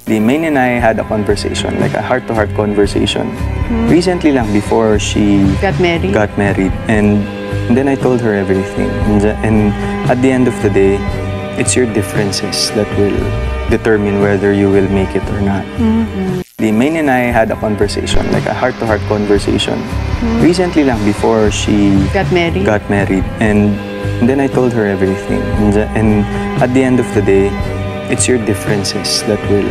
The Maine and I had a conversation, like a heart-to-heart conversation. Recently lang, before she got married. And then I told her everything. And at the end of the day, it's your differences that will determine whether you will make it or not. The Maine and I had a conversation, like a heart-to-heart conversation. Recently lang, before she got married. And then I told her everything. And at the end of the day, it's your differences that will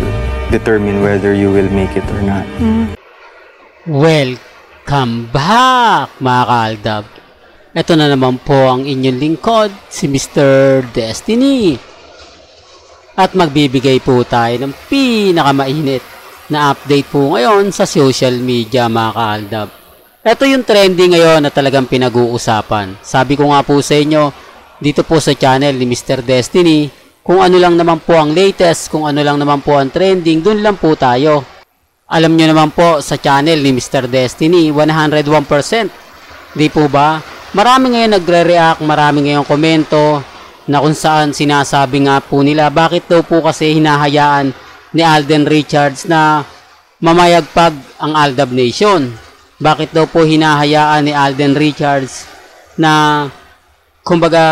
determine whether you will make it or not. Welcome back, mga kaaldab. Ito na naman po ang inyong lingkod, si Mr. Destiny. At magbibigay po tayo ng pinakamainit na update po ngayon sa social media, mga kaaldab. Ito yung trending ngayon na talagang pinag-uusapan. Sabi ko nga po sa inyo, dito po sa channel ni Mr. Destiny, kung ano lang naman po ang latest, kung ano lang naman po ang trending, dun lang po tayo. Alam nyo naman po sa channel ni Mr. Destiny, 101%. Di po ba? Marami ngayon nagre-react, marami ngayon komento na kung saan sinasabi nga po nila, bakit daw po kasi hinahayaan ni Alden Richards na mamayagpag ang Aldab Nation? Bakit daw po hinahayaan ni Alden Richards na kumbaga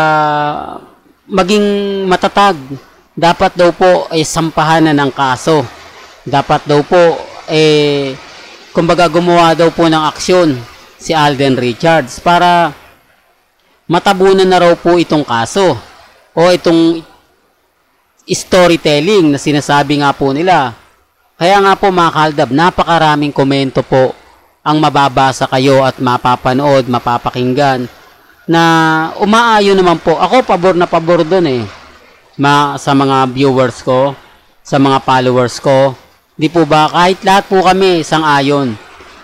maging matatag? Dapat daw po ay sampahan na ng kaso. Dapat daw po kumbaga gumawa daw po ng aksyon si Alden Richards para matabunan na raw po itong kaso o itong storytelling na sinasabi nga po nila. Kaya nga po, mga kaaldab, napakaraming komento po ang mababasa kayo at mapapanood, mapapakinggan na umaayon naman po. Ako pabor na pabor doon sa mga viewers ko, sa mga followers ko. Di po ba? Kahit lahat po kami sang-ayon.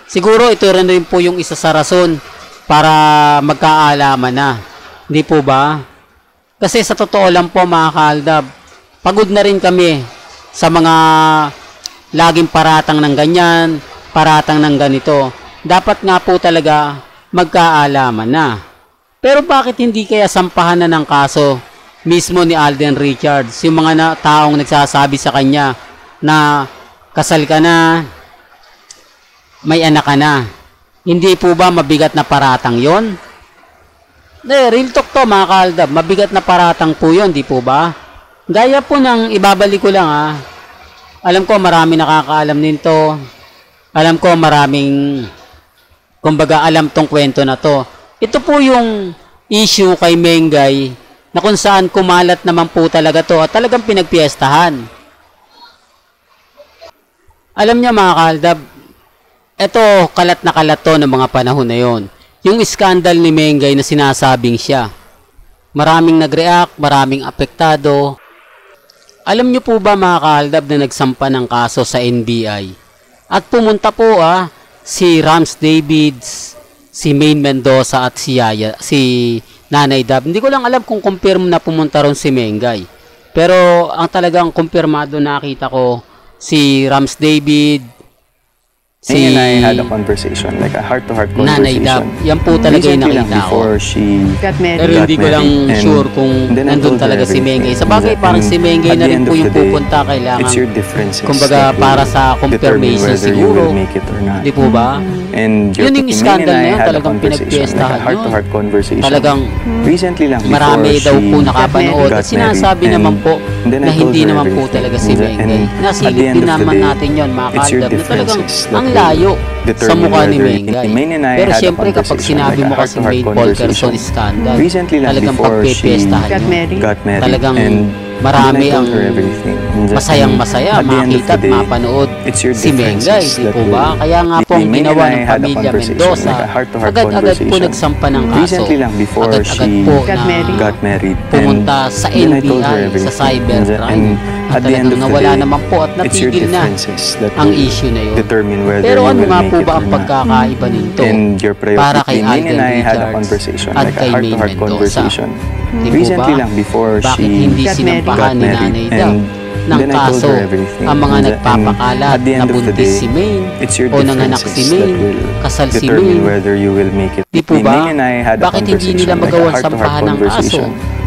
Siguro ito rin po yung isa sa rason para magkaalaman na. Di po ba? Kasi sa totoo lang po, mga kaaldab, pagod na rin kami sa mga laging paratang ng ganyan, paratang ng ganito. Dapat nga po talaga magkaalaman na. Pero bakit hindi kaya sampahan na ng kaso mismo ni Alden Richards? Yung mga taong nagsasabi sa kanya na kasal ka na, may anak ka na. Hindi po ba mabigat na paratang yon? Real talk to, mga kaaldab. Mabigat na paratang po yon, di po ba? Gaya po ng ibabalik ko lang Alam ko marami nakakaalam nito. Alam ko maraming kumbaga alam tong kwento na to. Ito po yung issue kay Mengay na kung saan kumalat naman po talaga to at talagang pinagpiestahan. Alam niyo, mga kaaldab, ito kalat na kalat to ng mga panahon na yon. Yung skandal ni Mengay na sinasabing siya. Maraming nag-react, maraming apektado. Alam niyo po ba, mga kaaldab, na nagsampa ng kaso sa NBI? At pumunta po si Rams Davids, si Maine Mendoza at si Nanay Dab. Hindi ko lang alam kung confirm na pumunta ron si Mengay. Pero ang talagang kumpirmado nakita ko si Rams David, and I had a conversation, like a heart-to-heart conversation. Nanay Dab. Yan po talaga yung nakita ko. Pero hindi ko lang sure kung nandun talaga si Mengay. Sa bagay, parang si Mengay na rin po yung pupunta. Kailangan, kumbaga, para sa confirmation siguro. Di po ba? And yun yung scandal na yun, talagang pinagpiestahan yun. Talagang marami daw po nakapanood. At sinasabi naman po na hindi naman po talaga si Mengay. Nasilip din naman natin yun, mga kaaldab, na talagang ang layo sa mukha ni Mengay. Pero syempre kapag sinabi mo kasi Maine Polkerson scandal, talagang pagpipestahan nyo. Talagang marami ang masayang masaya makita at mapanood si Mengay, di po ba? Kaya nga po ang ginawa ng pamilya Mendoza, agad-agad po nagsampa ng kaso, agad-agad po na pumunta sa NBI, sa cybercrime, at talagang nawala naman po at natigil na ang issue na yun. Pero ano nga po ba ang pagkakaiba nito para kay Alden Richards at kay Maine Mendoza? Di po ba? Bakit hindi sinampahan ni Nanay Dab ng kaso ang mga nagpapakalat na buntis si Maine o nanganak si Maine, kasal si Maine? Di po ba? Bakit hindi nila magawang sampahan ng kaso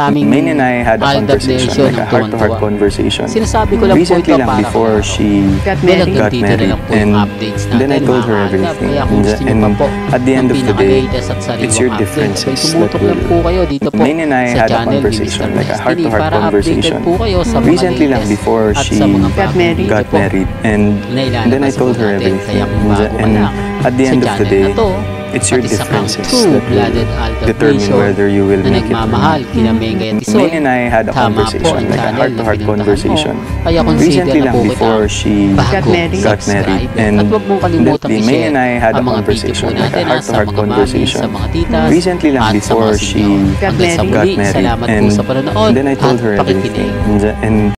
napakaraming Maine and I had a Aldab conversation, Nation like a ang heart-to-heart tuwan-tuwa. conversation. Sinasabi ko lang po Recently ito lang para before she Got Well, married. got dito na married, lang po yung and updates natin, then I told her mga Aldab. everything. Kaya kung gusto nyo pa po At the end ng of the day, pinaka-latest at sariwang it's your update, differences okay, that tumutok lang po will... kayo dito po Maine and I sa had a channel ni conversation, Mr. like a Destiny heart-to-heart para updated conversation. po kayo sa mga Recently lang latest before at she sa mga got bagong married. video got po married, and na then I ilalabas po told her natin. Kaya everything. kung bago ka And lang at the sa end of the channel day, na to, It's your pati sa kang differences true that will blooded Aldab determine Nation whether you will na make it or nagmamahal not. kina Mengay at Isoy. Maine and I had a Tama po conversation, ang like a channel na heart-to-heart pinuntahan conversation. mo. Kaya consider Recently na lang po before kita she bago got married, subscribe. and At huwag mong kalimutan Maine i-share and I had a ang mga video po conversation, like a natin sa heart-to-heart mga mami, conversation. sa mga titas, Recently lang at sa mga before she senior. Hanggang sa got muli, married, salamat po and sa panonood then I told at her pakikinig. everything. And